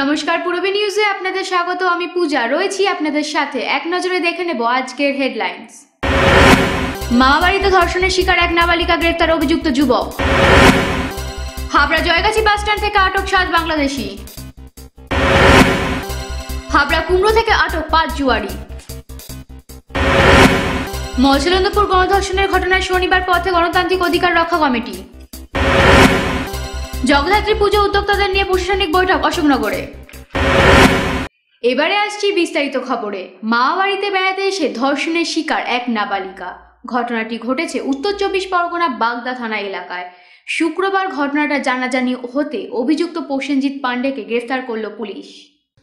নমস্কার, পূরবী নিউজে আপনাদের স্বাগত। আমি পূজা রয়েছি আপনাদের সাথে। এক নজরে দেখে নেব আজকের হেডলাইন্স। মামাবাড়িতে ধর্ষণের শিকার এক নাবালিকা, গ্রেপ্তার অভিযুক্ত যুবক। হাবড়া জয়গাছি বাসস্ট্যান্ড থেকে আটক 7 বাংলাদেশি। হাবড়া কুমড়ো থেকে আটক 5 জুয়ারি। মৎস্যলন্দপুর গণধর্ষণের ঘটনায় শনিবার পথে গণতান্ত্রিক অধিকার রক্ষা কমিটি। জগদ্ধাত্রী পুজো উদ্যোক্তাদের নিয়ে প্রশাসনিক বৈঠক অশোকনগরে। এবারে আসছি বিস্তারিত খবরে। মামাবাড়িতে বেড়াতে এসে ধর্ষণের শিকার এক নাবালিকা। ঘটনাটি ঘটেছে উত্তর 24 পরগনা বাগদা থানা এলাকায়। শুক্রবার ঘটনাটা জানাজানি হতে অভিযুক্ত প্রসেনজিৎ পাণ্ডেকে গ্রেফতার করল পুলিশ।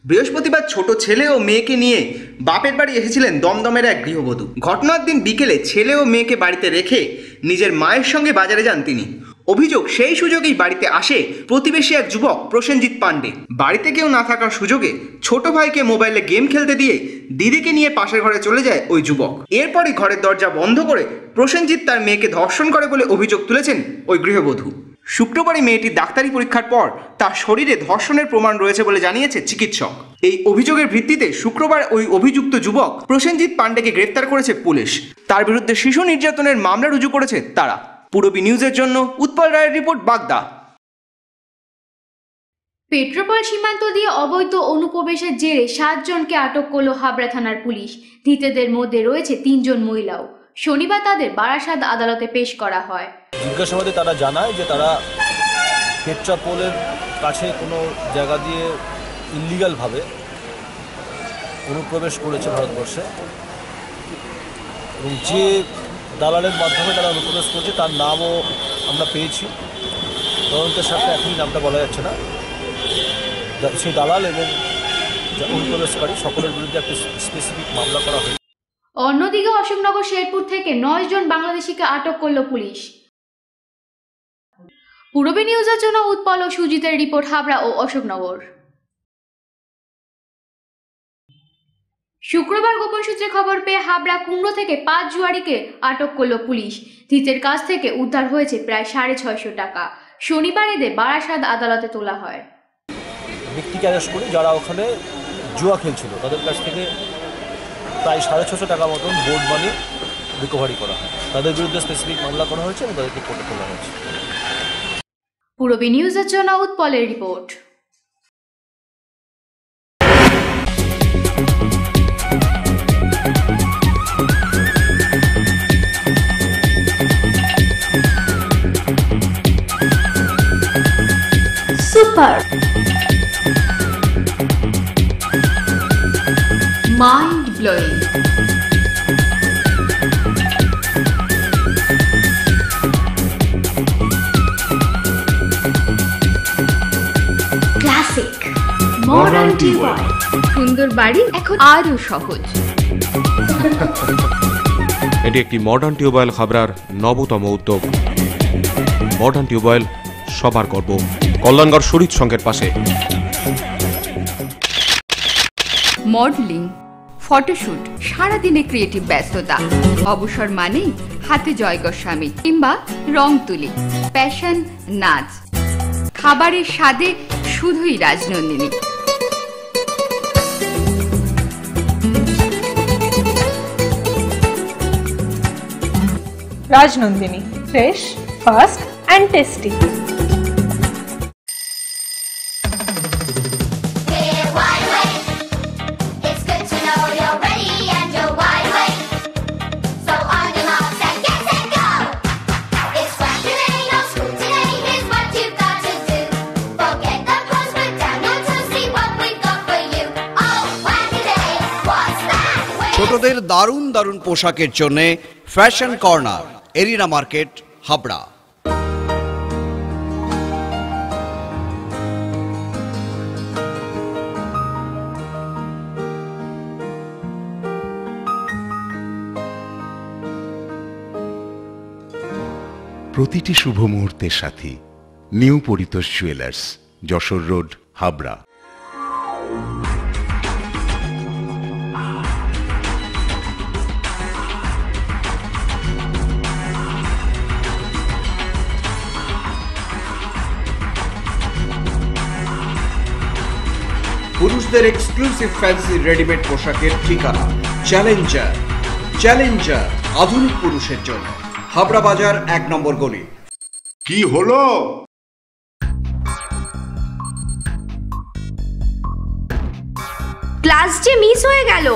বৃহস্পতিবার ছোট ছেলে ও মেয়েকে নিয়ে বাপের বাড়ি এসেছিলেন দমদমের এক গৃহবধূ। ঘটনার দিন বিকেলে ছেলে ও মেয়েকে বাড়িতে রেখে নিজের মায়ের সঙ্গে বাজারে যান তিনি। অভিযোগ, সেই সুযোগেই বাড়িতে আসে প্রতিবেশী এক যুবক প্রসেনজিৎ পাণ্ডে। বাড়িতে কেউ না থাকার সুযোগে ছোট ভাইকে মোবাইলে গেম খেলতে দিয়ে দিদিকে নিয়ে পাশের ঘরে চলে যায় ওই যুবক। এরপরই ঘরের দরজা বন্ধ করে প্রসেনজিৎ তার মেয়েকে ধর্ষণ করে বলে অভিযোগ তুলেছেন ওই গৃহবধূ। শুক্রবারই মেয়েটির ডাক্তারি পরীক্ষার পর তার শরীরে ধর্ষণের প্রমাণ রয়েছে বলে জানিয়েছে চিকিৎসক। এই অভিযোগের ভিত্তিতে শুক্রবার ওই অভিযুক্ত যুবক প্রসেনজিৎ পাণ্ডেকে গ্রেফতার করেছে পুলিশ। তার বিরুদ্ধে শিশু নির্যাতনের মামলা রুজু করেছে তারা। পূরবী নিউজের জন্য উৎপল রায়ের রিপোর্ট, বাগদা। পেট্রোপল সীমান্ত দিয়ে অবৈধ অনুপ্রবেশের জেরে 7 জনকে আটক করল হাবড়া থানার পুলিশ। ধৃতদের মধ্যে রয়েছে 3 জন মহিলাও। শনিবার তাদের বারাসাত আদালতে পেশ করা হয়। জিজ্ঞাসাবাদে তারা জানায় যে তারা পেট্রোপোলের কাছে কোনো জায়গা দিয়ে ইলিগালভাবে অনুপ্রবেশ করেছে ভারতবর্ষে, এবং যে দালালের মাধ্যমে তারা অনুপ্রবেশ করেছে তার নামও আমরা পেয়েছি। তদন্তের সাথে এখনই নামটা বলা যাচ্ছে না। সেই দালাল এবং অনুপ্রবেশকারী সকলের বিরুদ্ধে একটা স্পেসিফিক মামলা করা হয়েছে। অন্যদিকে অশোকনগর শেরপুর থেকে 9 জন বাংলাদেশিকে আটক করল পুলিশ। পূরবী নিউজের জন্য উৎপল ও সুজিতের রিপোর্ট, হাবড়া ও অশোকনগর। শুক্রবার গোপন সূত্রে খবর পেয়ে হাবড়া কুমড়ো থেকে 5 জুয়ারিকে আটক করল পুলিশ। ধৃতের কাছ থেকে উদ্ধার হয়েছে প্রায় 650 টাকা। শনিবার এদের বারাসাত আদালতে তোলা হয়। ব্যক্তিকে অ্যারেস্ট করে যারা ওখানে জুয়া খেলছিল তাদের কাছ থেকে প্রায় 650 টাকা মতন বোর্ড মানি রিকভারি করা হয়। তাদের বিরুদ্ধে স্পেসিফিক মামলা করা হয়েছে এবং তাদেরকে কোর্টে তোলা হয়েছে। পূরবী নিউজের জন্য উৎপলের report. Super mind blowing. Classic modern tubewell. সুন্দর বাড়ি এখন আরো সহজ। এটি একটি মডার্ন টিউবওয়েল হাবড়ার নবতম উদ্যোগ। মডার্ন টিউবওয়েল সবার গর্ব। কল্যাণগড় শরীর সংঘের পাশে। মডেলিং, ফটোশুট, সারাদিনে ক্রিয়েটিভ ব্যস্ততা, অবসর মানেই হাতে জয় গোস্বামী কিংবা রং তুলি, প্যাশন, নাচ, খাবারের স্বাদে শুধুই Rajnandini. Rajnandini, fresh, fast and tasty. ছোটদের দারুণ দারুণ পোশাকের জন্য fashion corner, arena market, Habra. প্রতিটি শুভ মুহূর্তের সাথী new Paritosh jewellers, Jessore road, Habra. পুরুষদের এক্সক্লুসিভ ফ্যান্সি রেডিমেড পোশাকের ঠিকানা চ্যালেঞ্জার। চ্যালেঞ্জার আধুনিক পুরুষের জন্য, হাবড়া বাজার 1 নম্বর গলি। কি হলো? ক্লাস যে মিস হয়ে গেল।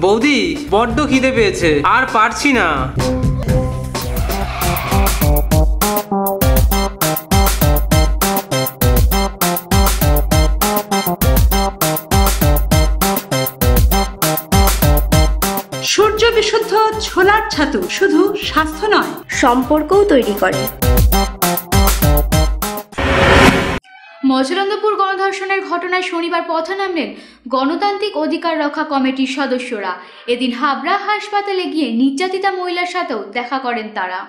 বৌদি, বড্ড খিদে পেয়েছে, আর পারছি না। সূর্য বিশুদ্ধ ছোলার ছাতু শুধু স্বাস্থ্য নয়, সম্পর্কও তৈরি করে। মজলন্দপুর গণধর্ষণের ঘটনায় শনিবার পথে নামলেন গণতান্ত্রিক অধিকার রক্ষা কমিটির সদস্যরা। এদিন হাবড়া হাসপাতালে গিয়ে নির্যাতিতা মহিলার সাথেও দেখা করেন তারা।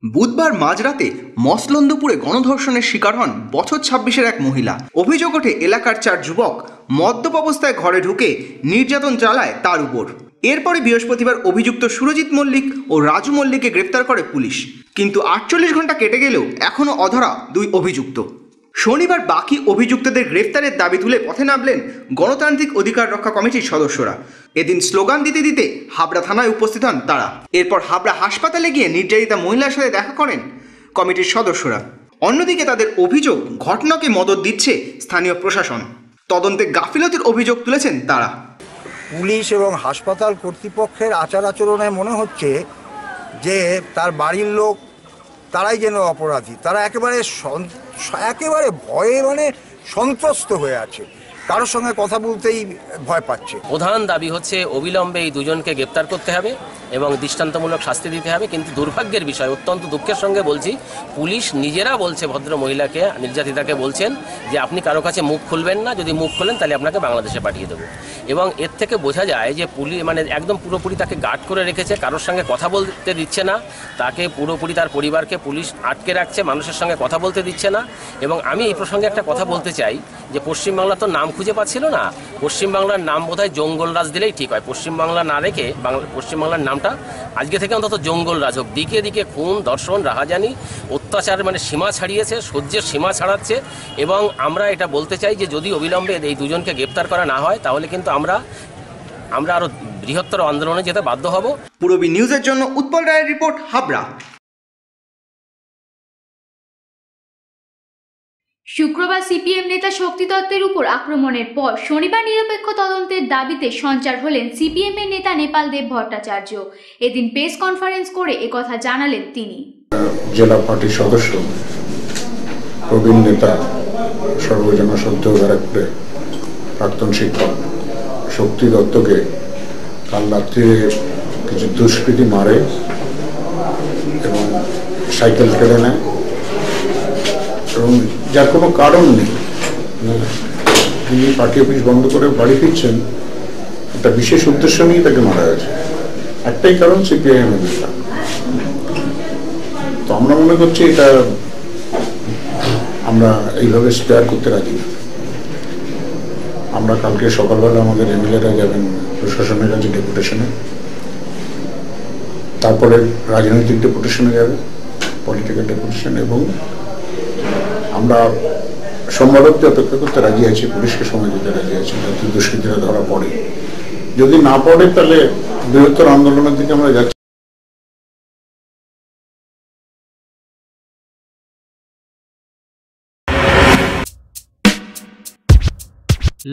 বুধবার মাঝরাতে মসলন্দপুরে গণধর্ষণের শিকার হন বছর 26-এর এক মহিলা। অভিযোগ ওঠে এলাকার 4 যুবক মদ্যপ অবস্থায় ঘরে ঢুকে নির্যাতন চালায় তার উপর। এরপরে বৃহস্পতিবার অভিযুক্ত সুরজিৎ মল্লিক ও রাজু মল্লিককে গ্রেপ্তার করে পুলিশ, কিন্তু 48 ঘন্টা কেটে গেলেও এখনও অধরা 2 অভিযুক্ত। শনিবার বাকি অভিযুক্তদের গ্রেফতারের দাবি তুলে পথে নামলেন গণতান্ত্রিক অধিকার রক্ষা কমিটির সদস্যরা। এদিন স্লোগান দিতে দিতে হাবড়া থানায় উপস্থিত হন তারা। এরপর হাবড়া হাসপাতালে গিয়ে নির্যাতিতা মহিলার সাথে দেখা করেন কমিটির সদস্যরা। অন্যদিকে তাদের অভিযোগ ঘটনাকে মদত দিচ্ছে স্থানীয় প্রশাসন। তদন্তে গাফিলতির অভিযোগ তুলেছেন তারা। পুলিশ এবং হাসপাতাল কর্তৃপক্ষের আচার আচরণে মনে হচ্ছে যে তার বাড়ির লোক তারাই যেন অপরাধী। তারা একেবারে ভয়ে সন্ত্রস্ত হয়ে আছে, কারোর সঙ্গে কথা বলতেই ভয় পাচ্ছে। প্রধান দাবি হচ্ছে অবিলম্বে এই দুজনকে গ্রেপ্তার করতে হবে এবং দৃষ্টান্তমূলক শাস্তি দিতে হবে। কিন্তু দুর্ভাগ্যের বিষয়, অত্যন্ত দুঃখের সঙ্গে বলছি, পুলিশ নিজেরা বলছে, ভদ্র মহিলাকে, নির্যাতিতাকে বলছেন যে আপনি কারো কাছে মুখ খুলবেন না, যদি মুখ খোলেন তাহলে আপনাকে বাংলাদেশে পাঠিয়ে দেবো। এবং এর থেকে বোঝা যায় যে পুলিশ একদম পুরোপুরি তাকে গার্ড করে রেখেছে, কারোর সঙ্গে কথা বলতে দিচ্ছে না, তাকে পুরোপুরি তার পরিবারকে পুলিশ আটকে রাখছে, মানুষের সঙ্গে কথা বলতে দিচ্ছে না। এবং আমি এই প্রসঙ্গে একটা কথা বলতে চাই যে পশ্চিমবাংলা তো নাম খুঁজে পাচ্ছিল না, পশ্চিমবাংলার নাম বোধহয় জঙ্গলরাজ দিলেই ঠিক হয়। পশ্চিমবাংলা না রেখে পশ্চিমবাংলার নামটা আজকে থেকে অন্তত জঙ্গলরাজ হোক। দিকে দিকে খুন, ধর্ষণ, রাহাজানি, অত্যাচার সীমা ছাড়িয়েছে, সহ্যের সীমা ছাড়াচ্ছে। এবং আমরা এটা বলতে চাই যে যদি অবিলম্বে এই দুজনকে গ্রেপ্তার করা না হয় তাহলে কিন্তু আমরা আরো বৃহত্তর আন্দোলনে যেতে বাধ্য হব। পূরবী নিউজের জন্য উৎপল রায়ের রিপোর্ট, হাবড়া। শুক্রবার সিপিএম নেতা শক্তি দত্তের উপর আক্রমণের পর শনিবার নিরপেক্ষ তদন্তের দাবিতে সঞ্চার হলেন সিপিএম এর নেতা নেপাল দেব ভট্টাচার্য। এদিন প্রেস কনফারেন্স করে একথা জানালেন তিনি। জেলা পার্টির সদস্য, প্রবীণ নেতা, সর্বজন শ্রদ্ধেয় ব্যারাকপুরে প্রাক্তন শিক্ষক শক্তি দত্তকে কাল রাত্রে কিছু দুষ্কৃতী মারে এবং সাইকেল কেড়ে নেয় এবং যার কোনো কারণ নেই। তিনি পার্টি অফিস বন্ধ করে বাড়ি ফিরছেন, একটা বিশেষ উদ্দেশ্য নিয়ে তাকে মারা গেছে। একটাই কারণ, সিপিআইএম এর নেতা। তো আমরা মনে করছি এটা আমরা এইভাবে স্পেয়ার করতে রাজি না। আমরা কালকে সকালবেলা আমাদের এমএলএরা যাবেন প্রশাসনের কাছে ডেপুটেশনে, তারপরে রাজনৈতিক ডেপুটেশনে যাবে, পলিটিক্যাল ডেপুটেশন, এবং আমরা সোমবার অবধি অপেক্ষা করতে রাজি আছি, পুলিশকে সময় দিতে রাজি আছি যাতে দুষ্কৃতীরা ধরা পড়ে। যদি না পড়ে তাহলে বৃহত্তর আন্দোলনের দিকে আমরা যাচ্ছি।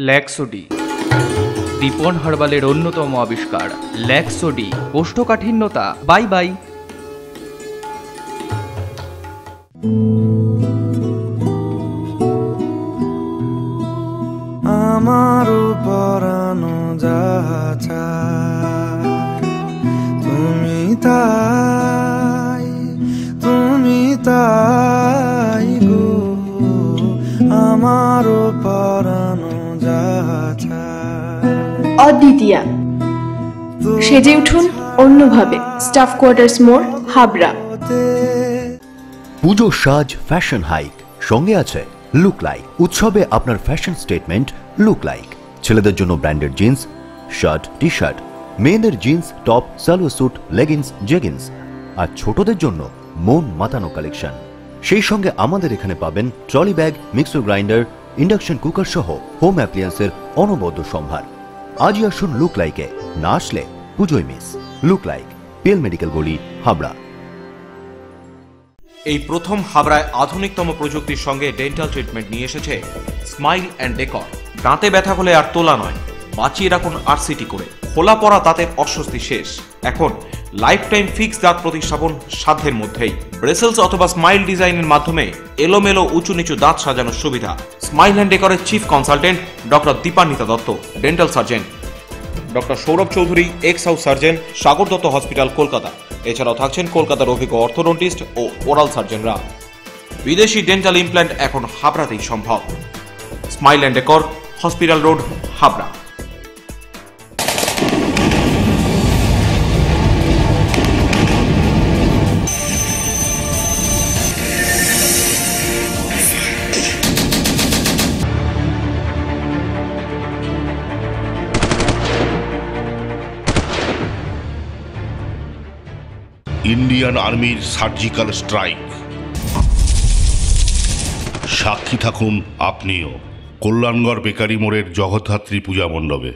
ল্যাক্সোডি, দীপন হার্বালের অন্যতম আবিষ্কার ল্যাক্সোডি। কোষ্ঠকাঠিন্যতা বাই বাই। আমার পরানো যাহা তুমি তাই গো, আমার পরানো যাহা। অদ্বিতীয়া, সেজে উঠুন অন্যভাবে। স্টাফ কোয়ার্টার্স মোড়, হাবড়া। পুজো সাজ ফ্যাশন হাইক, সঙ্গে আছে লুক লাইক। উৎসবে আপনার ফ্যাশন স্টেটমেন্ট লুক লাইক। ছেলেদের জন্য branded jeans, shirt, T shirt, মেয়েদের jeans, top, salwar suit, leggings, jeggings, আর ছোটদের জন্য মন মাতানো কালেকশন। সেই সঙ্গে আমাদের এখানে পাবেন trolley bag, mixer grinder, induction cooker সহ হোম অ্যাপ্লিয়েন্সের অনবদ্য সম্ভার। আজই আসুন লুক লাইকে, না আসলে পুজোয় miss. Look like, PL medical গলি, হাবড়া। এই প্রথম হাবড়ায় আধুনিকতম প্রযুক্তির সঙ্গে ডেন্টাল ট্রিটমেন্ট নিয়ে এসেছে স্মাইল অ্যান্ড ডেকর। দাঁতে ব্যথা হলে আর তোলা নয়, বাঁচিয়ে রাখুন আরসিটি করে। খোলা পড়া দাঁতের অস্বস্তি শেষ। এখন লাইফ টাইম ফিক্স দাঁত প্রতিস্থাপন সাধ্যের মধ্যেই। ব্রেসেলস অথবা স্মাইল ডিজাইনের মাধ্যমে এলোমেলো উঁচু নিচু দাঁত সাজানোর সুবিধা। স্মাইল অ্যান্ড ডেকরের chief consultant doctor Dipanwita Dutta, dental surgeon. Doctor Sourav Chowdhury, ex house surgeon, Sagar Dutta hospital, Kolkata. এছাড়াও থাকছেন কলকাতার অভিজ্ঞ অর্থোডন্টিস্ট ও ওরাল সার্জনরা। বিদেশি ডেন্টাল ইমপ্ল্যান্ট এখন হাবড়াতেই সম্ভব। Smile and decor, hospital road, Habra. Indian আর্মির সার্জিক্যাল স্ট্রাইক। সাক্ষী থাকুন আপনিও কল্যাণগড় বেকারি মোড়ের জগদ্ধাত্রী পূজা মণ্ডপে।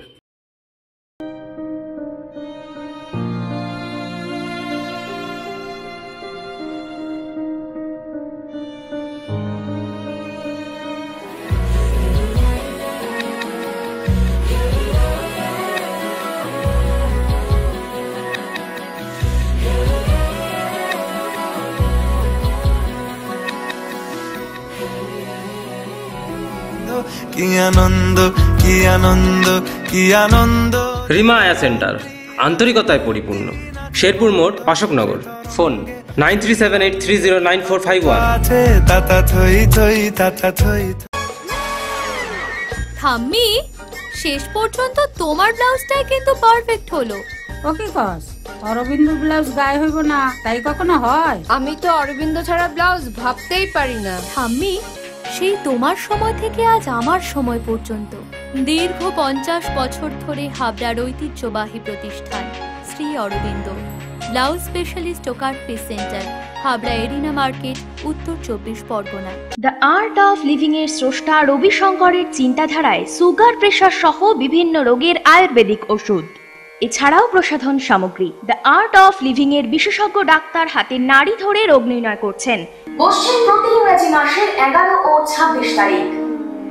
কি আনন্দ, কি আনন্দ, কি আনন্দ। রিমা আয়া সেন্টার, আন্তরিকতায় পরিপূর্ণ, শেরপুর মোড়, অশোকনগর। ফোন 9378309451। ঠাম্মি, শেষ পর্যন্ত তোমার ব্লাউজটাই কিন্তু পারফেক্ট হলো। ওকে কস অরবিন্দ ব্লাউজ গায়ে হইব না, তাই কখনো হয়? আমি তো অরবিন্দ ছাড়া ব্লাউজ ভাবতেই পারি না। ঠাম্মি, সেই তোমার সময় থেকে আজ আমার সময় পর্যন্ত দীর্ঘ 50 বছর ধরে হাবড়ার ঐতিহ্যবাহী প্রতিষ্ঠান শ্রী অরবিন্দ ব্লাউজ স্পেশালিস্ট ও cut piece centre, Habra arena market, উত্তর 24 Pargana. The art of living এর স্রষ্টা রবি শঙ্করের চিন্তাধারায় সুগার, প্রেশার সহ বিভিন্ন রোগের আয়ুর্বেদিক ওষুধ, এছাড়াও প্রসাধন সামগ্রী। দ্য আর্ট অফ লিভিং এর বিশেষজ্ঞ ডাক্তার হাতে নাড়ি ধরে রোগ নির্ণয় করছেন। বসছেন প্রতি ইংরেজি মাসের 11 ও 26 তারিখ।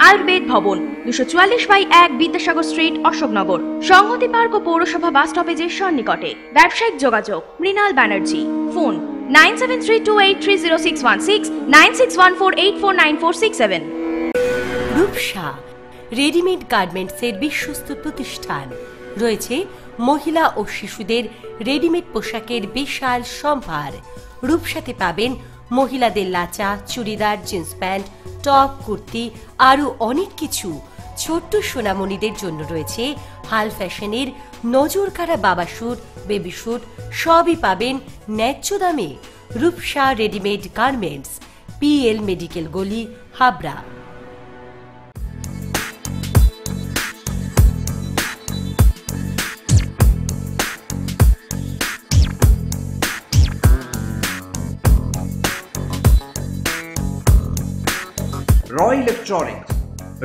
আয়ুর্বেদ ভবন, 244/1 বিদ্যাসাগর স্ট্রিট, অশোকনগর, সংহতি পার্ক ও পৌরসভা বাস স্টপেজের সন্নিকটে। ব্যবসায়িক যোগাযোগ মৃণাল ব্যানার্জি। ফোন 9732830616, 9614849467। রূপসা রেডিমেড গার্মেন্টসের বিশ্বস্ত প্রতিষ্ঠান। রয়েছে মহিলা ও শিশুদের রেডিমেড পোশাকের বিশাল সম্ভার। রূপসাতে পাবেন মহিলাদের lachha, churidar, jeans pant, top, kurti, আরও অনেক কিছু। ছোট্ট সোনামণিদের জন্য রয়েছে হাল ফ্যাশনের নজর কাড়া বাবা স্যুট, বেবি স্যুট, সবই পাবেন ন্যায্য দামে। Rupsa readymade garments, PL medical গলি, Habra. Roy Electronics,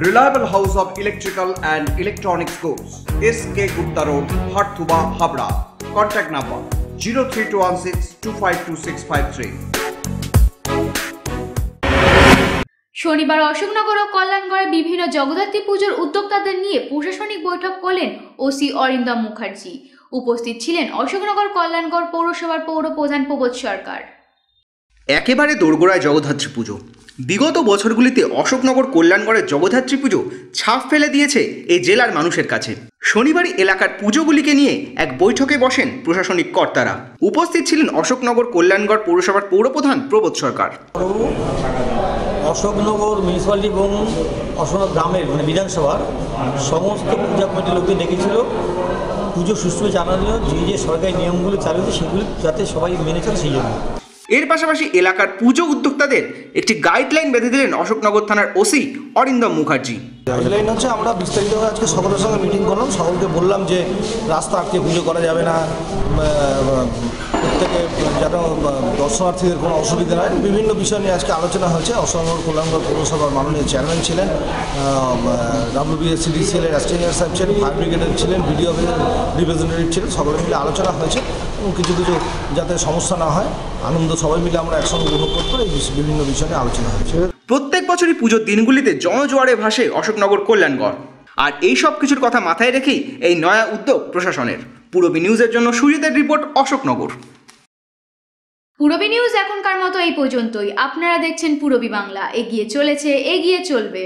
reliable house of electrical and electronics goods. SK Gupta Road, Harthuba, Habra. Contact number 03216252653. শনিবার অশোকনগর ও কল্যাণগড়ে বিভিন্ন জগদ্ধাত্রী পুজোর উদ্যোক্তাদের নিয়ে প্রশাসনিক বৈঠক করলেন ওসি অরিন্দম মুখার্জি। উপস্থিত ছিলেন অশোকনগর কল্যাণগড় পৌরসভার পৌর প্রধান প্রবোধ সরকার। একেবারে দোরগোড়ায় জগদ্ধাত্রী পুজো। বিগত বছরগুলিতে অশোকনগর কল্যাণগড়ের জগদ্ধাত্রী পুজো ছাপ ফেলে দিয়েছে এই জেলার মানুষের কাছে। শনিবারই এলাকার পুজোগুলিকে নিয়ে এক বৈঠকে বসেন প্রশাসনিক কর্তারা। উপস্থিত ছিলেন অশোকনগর কল্যাণগড় পৌরসভার পৌরপ্রধান প্রবোধ সরকার। অশোকনগর মিউনিসিপ্যালিটি এবং অশোকনগর গ্রামের বিধানসভার সমস্ত পূজা কমিটির লোককে ডেকেছিল পুজো সুষ্ঠুভাবে জানার জন্য, যে সরকারি নিয়মগুলো চালু হচ্ছে সেগুলি যাতে সবাই মেনে চলে সেই জন্য। এর পাশাপাশি এলাকার পুজো উদ্যোক্তাদের একটি গাইডলাইন বেঁধে দিলেন অশোকনগর থানার ওসি অরিন্দম মুখার্জি। গাইডলাইন হচ্ছে আমরা বিস্তারিতভাবে আজকে সকলের সঙ্গে মিটিং করলাম, সকলকে বললাম যে রাস্তা আটকে পুজো করা যাবে না, প্রত্যেকে যেন দর্শনার্থীদের কোনো অসুবিধা হয় বিভিন্ন বিষয় নিয়ে আজকে আলোচনা হয়েছে। অশোকনগর কল্যাণগড় পৌরসভার মাননীয় চেয়ারম্যান ছিলেন, WBSCDCL এর অ্যাসিস্ট্যান্ট সাহেব ছিলেন, ফায়ার ব্রিগেডের ছিলেন, বিডিও রিপ্রেজেন্টেটিভ ছিলেন, সকলে মিলে আলোচনা হয়েছে এবং কিছু কিছু যাতে সমস্যা না হয়, আনন্দ সবাই মিলে আমরা একসঙ্গে উপভোগ করতে পারি, বিভিন্ন বিষয় নিয়ে আলোচনা হয়েছে। প্রত্যেক বছরই পুজোর দিনগুলিতে জনজোয়ারে ভাসে অশোকনগর কল্যাণগড়, আর এই সব কিছুর কথা মাথায় রেখেই এই নয়া উদ্যোগ প্রশাসনের। পূরবী নিউজের জন্য সুজিতের রিপোর্ট, অশোকনগর। পূরবী নিউজ এখনকার মতো এই পর্যন্তই। আপনারা দেখছেন পূরবী বাংলা, এগিয়ে চলেছে, এগিয়ে চলবে।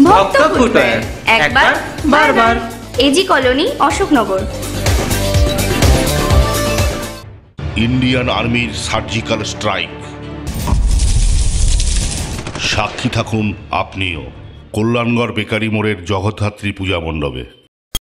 ভক্ত ফুটওয়্যার, একবার বারবার। AG colony, Ashoknagar. ইন্ডিয়ান আর্মির সার্জিক্যাল স্ট্রাইক, সাক্ষী থাকুন আপনিও কল্যাণগড় বেকারি মোড়ের জগদ্ধাত্রী পূজা মণ্ডপে।